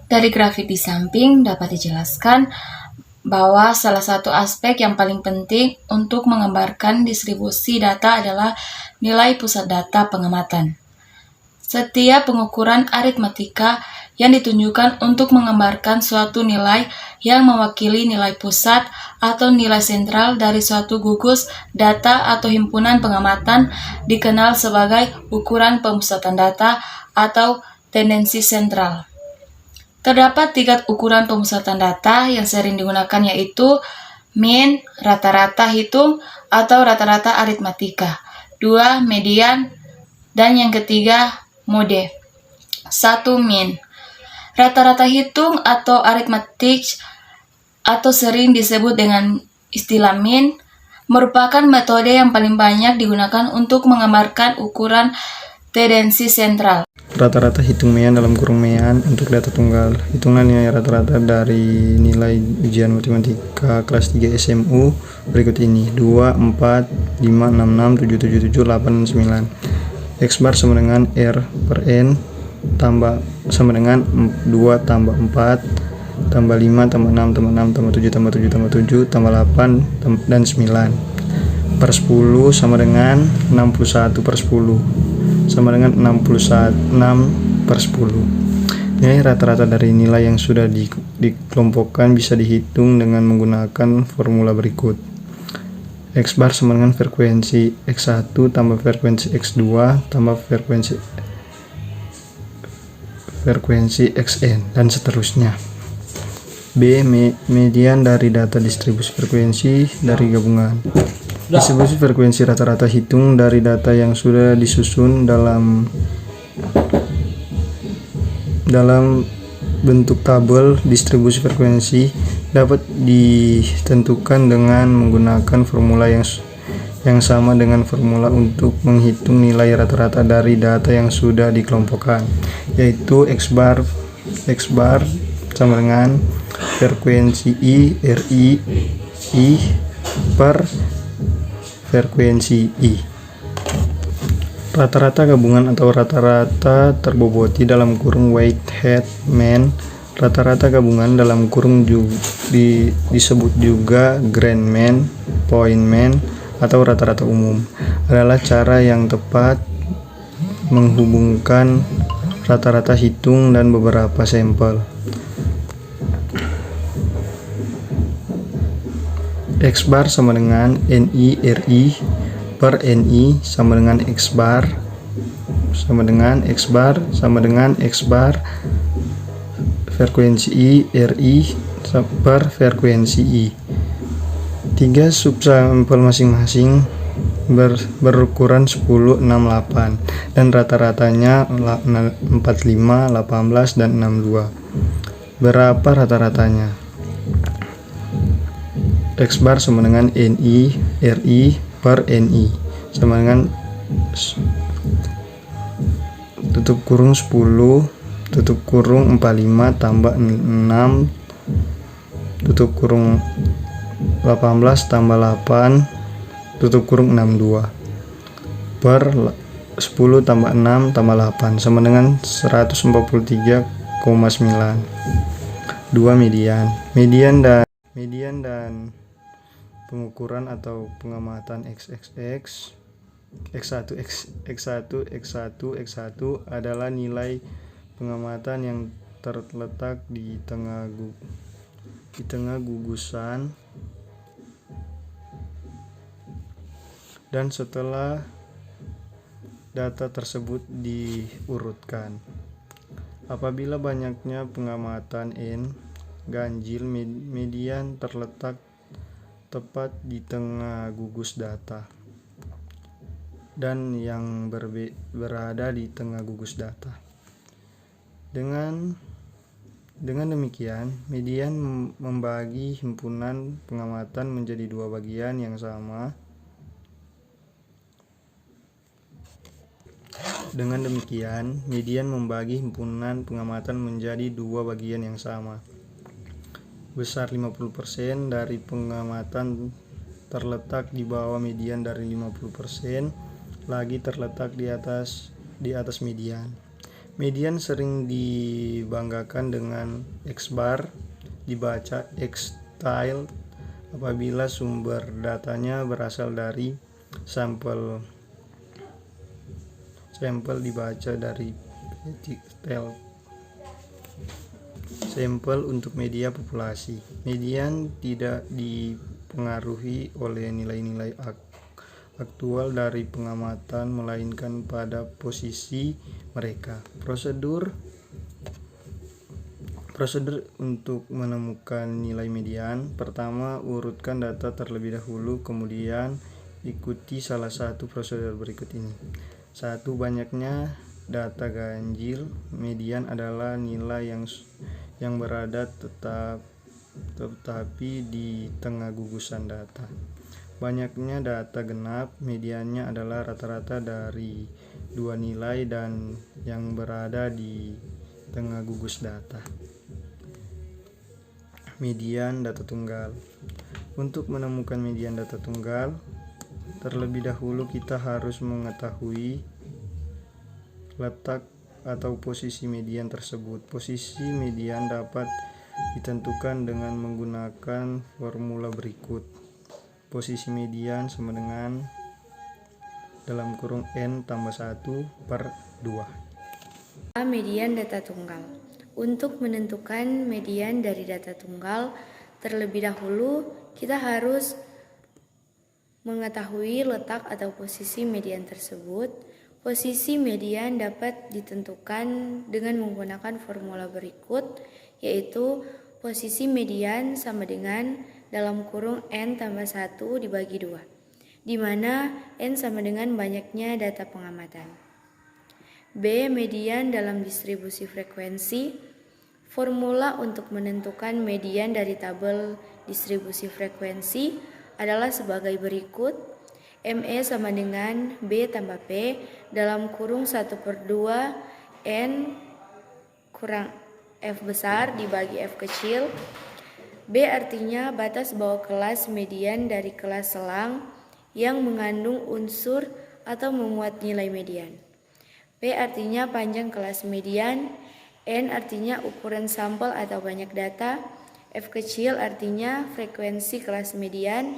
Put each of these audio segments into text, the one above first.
Dari grafik di samping dapat dijelaskan bahwa salah satu aspek yang paling penting untuk menggambarkan distribusi data adalah nilai pusat data pengamatan. Setiap pengukuran aritmatika yang ditunjukkan untuk menggambarkan suatu nilai yang mewakili nilai pusat atau nilai sentral dari suatu gugus data atau himpunan pengamatan dikenal sebagai ukuran pemusatan data atau tendensi sentral. Terdapat 3 ukuran pemusatan data yang sering digunakan, yaitu mean, rata-rata hitung, atau rata-rata aritmatika. 2. Median, dan yang ketiga, mode. 1. Mean. Rata-rata hitung atau aritmatik atau sering disebut dengan istilah mean merupakan metode yang paling banyak digunakan untuk menggambarkan ukuran tendensi sentral. Rata-rata hitung mean dalam kurung mean untuk data tunggal. Hitunglah nilai rata-rata dari nilai ujian matematika kelas 3 SMU berikut ini: 2, 4, 5, 6, 6, 7, 7, 7, 8, 9. X bar sama dengan R per N tambah sama dengan 2 tambah 4 tambah 5 tambah 6 tambah 6 tambah 7 tambah 7 tambah 7 tambah 8 dan 9 per 10 sama dengan 61 per 10 sama dengan 6 per 10. Nilai rata-rata dari nilai yang sudah dikelompokkan bisa dihitung dengan menggunakan formula berikut. X bar sama dengan frekuensi X1 tambah frekuensi X2 tambah frekuensi Xn dan seterusnya. B. Median dari data distribusi frekuensi dari gabungan. Distribusi frekuensi rata-rata hitung dari data yang sudah disusun dalam bentuk tabel distribusi frekuensi dapat ditentukan dengan menggunakan formula yang sama dengan formula untuk menghitung nilai rata-rata dari data yang sudah dikelompokkan, yaitu X bar sama dengan frekuensi I per frekuensi I. Rata-rata gabungan atau rata-rata terboboti dalam kurung weighted mean. Rata-rata gabungan dalam kurung disebut juga grand mean, point mean, atau rata-rata umum, adalah cara yang tepat menghubungkan rata-rata hitung dan beberapa sampel. X bar sama dengan NI RI per NI sama dengan X bar sama dengan X bar frekuensi I RI per frekuensi I. 3 subsampel masing-masing berukuran 10, 6, 8 dan rata-ratanya 45, 18 dan 62. Berapa rata-ratanya? X bar sama dengan NI RI per NI sama dengan tutup kurung 10 tutup kurung 45 tambah 6 tutup kurung 18 tambah 8 tutup kurung 62 per 10 tambah 6 tambah 8 sama dengan 143,9. 2. Median dan pengukuran atau pengamatan X1 adalah nilai pengamatan yang terletak di tengah gugusan dan setelah data tersebut diurutkan. Apabila banyaknya pengamatan N ganjil, median terletak tepat di tengah gugus data dan yang berada di tengah gugus data. Dengan demikian, median membagi himpunan pengamatan menjadi 2 bagian yang sama. Besar 50% dari pengamatan terletak di bawah median, dari 50% lagi terletak di atas median. Median sering dibanggakan dengan X-bar, dibaca X-style apabila sumber datanya berasal dari sampel dibaca dari Petit-style. Sampel untuk media populasi. Median tidak dipengaruhi oleh nilai-nilai aktual dari pengamatan melainkan pada posisi mereka. Prosedur untuk menemukan nilai median. Pertama, urutkan data terlebih dahulu, kemudian ikuti salah satu prosedur berikut ini. 1. Banyaknya data ganjil. Median adalah nilai yang berada tetapi di tengah gugusan data. Banyaknya data genap. Mediannya adalah rata-rata dari dua nilai dan yang berada di tengah gugus data. Median data tunggal. Untuk menemukan median data tunggal, terlebih dahulu kita harus mengetahui letak atau posisi median tersebut. Posisi median dapat ditentukan dengan menggunakan formula berikut. Posisi median sama dengan (n tambah 1 per 2). Median data tunggal. Untuk menentukan median dari data tunggal, terlebih dahulu kita harus mengetahui letak atau posisi median tersebut. Posisi median dapat ditentukan dengan menggunakan formula berikut, yaitu posisi median sama dengan (n tambah 1 dibagi 2, di mana n sama dengan banyaknya data pengamatan. B. Median dalam distribusi frekuensi. Formula untuk menentukan median dari tabel distribusi frekuensi adalah sebagai berikut. ME sama dengan B tambah P (1/2 N kurang F besar dibagi F kecil). B artinya batas bawah kelas median dari kelas selang yang mengandung unsur atau memuat nilai median. P artinya panjang kelas median. N artinya ukuran sampel atau banyak data. F kecil artinya frekuensi kelas median.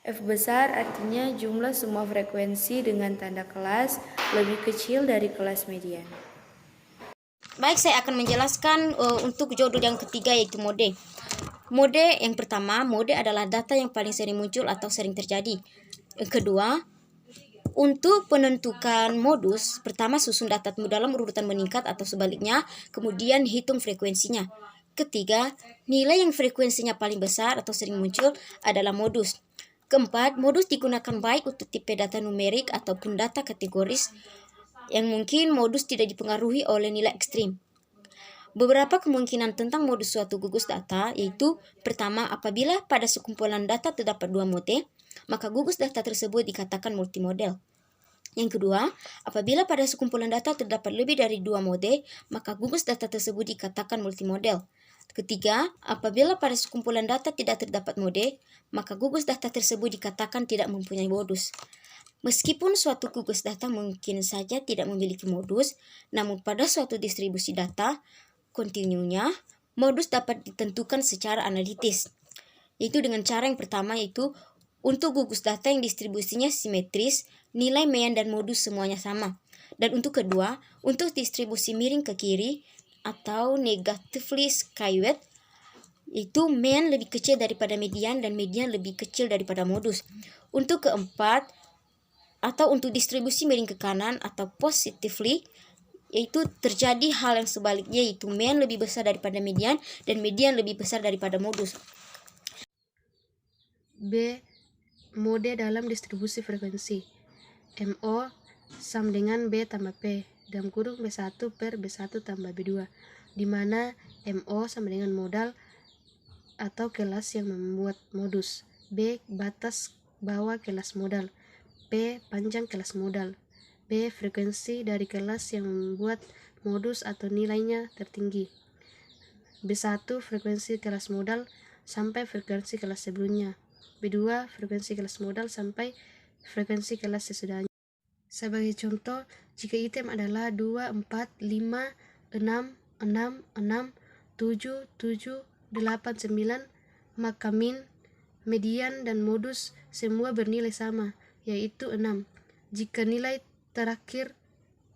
F besar artinya jumlah semua frekuensi dengan tanda kelas lebih kecil dari kelas median. Baik, saya akan menjelaskan untuk judul yang ketiga, yaitu mode. Mode yang pertama, mode adalah data yang paling sering muncul atau sering terjadi. Yang kedua, untuk penentukan modus, pertama susun datamu dalam urutan meningkat atau sebaliknya, kemudian hitung frekuensinya. Ketiga, nilai yang frekuensinya paling besar atau sering muncul adalah modus. Keempat, modus digunakan baik untuk tipe data numerik ataupun data kategoris yang mungkin modus tidak dipengaruhi oleh nilai ekstrim. Beberapa kemungkinan tentang modus suatu gugus data, yaitu pertama, apabila pada sekumpulan data terdapat dua mode, maka gugus data tersebut dikatakan multimodel. Yang kedua, apabila pada sekumpulan data terdapat lebih dari dua mode, maka gugus data tersebut dikatakan multimodel. Ketiga, apabila pada sekumpulan data tidak terdapat mode, maka gugus data tersebut dikatakan tidak mempunyai modus. Meskipun suatu gugus data mungkin saja tidak memiliki modus, namun pada suatu distribusi data kontinunya, modus dapat ditentukan secara analitis, yaitu dengan cara yang pertama, yaitu untuk gugus data yang distribusinya simetris, nilai mean dan modus semuanya sama. Dan untuk kedua, untuk distribusi miring ke kiri atau negatively skewed, itu mean lebih kecil daripada median dan median lebih kecil daripada modus. Untuk keempat, atau untuk distribusi miring ke kanan atau positively, yaitu terjadi hal yang sebaliknya, yaitu mean lebih besar daripada median dan median lebih besar daripada modus. B. Mode dalam distribusi frekuensi. MO sama dengan B tambah P dalam kurung B1 per B1 tambah B2, di mana MO sama dengan modal atau kelas yang membuat modus. B. Batas bawah kelas modal. P. Panjang kelas modal. B. Frekuensi dari kelas yang membuat modus atau nilainya tertinggi. B1. Frekuensi kelas modal sampai frekuensi kelas sebelumnya. B2. Frekuensi kelas modal sampai frekuensi kelas sesudahnya. Sebagai contoh, jika item adalah 2, 4, 5, 6, 6, 6, 7, 7, 8, 9, maka min, median, dan modus semua bernilai sama, yaitu 6. Jika nilai terakhir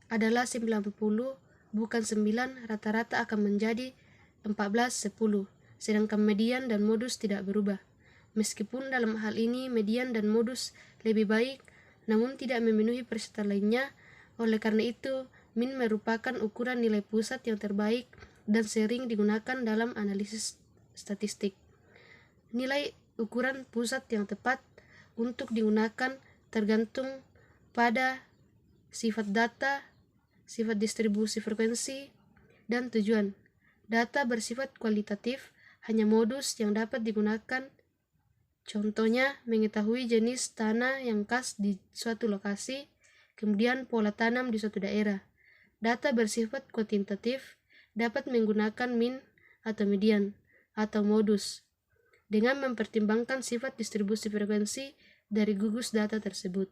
adalah 90, bukan 9, rata-rata akan menjadi 14, 10, sedangkan median dan modus tidak berubah. Meskipun dalam hal ini median dan modus lebih baik, namun tidak memenuhi persyarat lainnya. Oleh karena itu, min merupakan ukuran nilai pusat yang terbaik dan sering digunakan dalam analisis statistik. Nilai ukuran pusat yang tepat untuk digunakan tergantung pada sifat data, sifat distribusi frekuensi, dan tujuan. Data bersifat kualitatif hanya modus yang dapat digunakan. Contohnya, mengetahui jenis tanah yang khas di suatu lokasi, kemudian pola tanam di suatu daerah. Data bersifat kuantitatif dapat menggunakan min atau median atau modus dengan mempertimbangkan sifat distribusi frekuensi dari gugus data tersebut.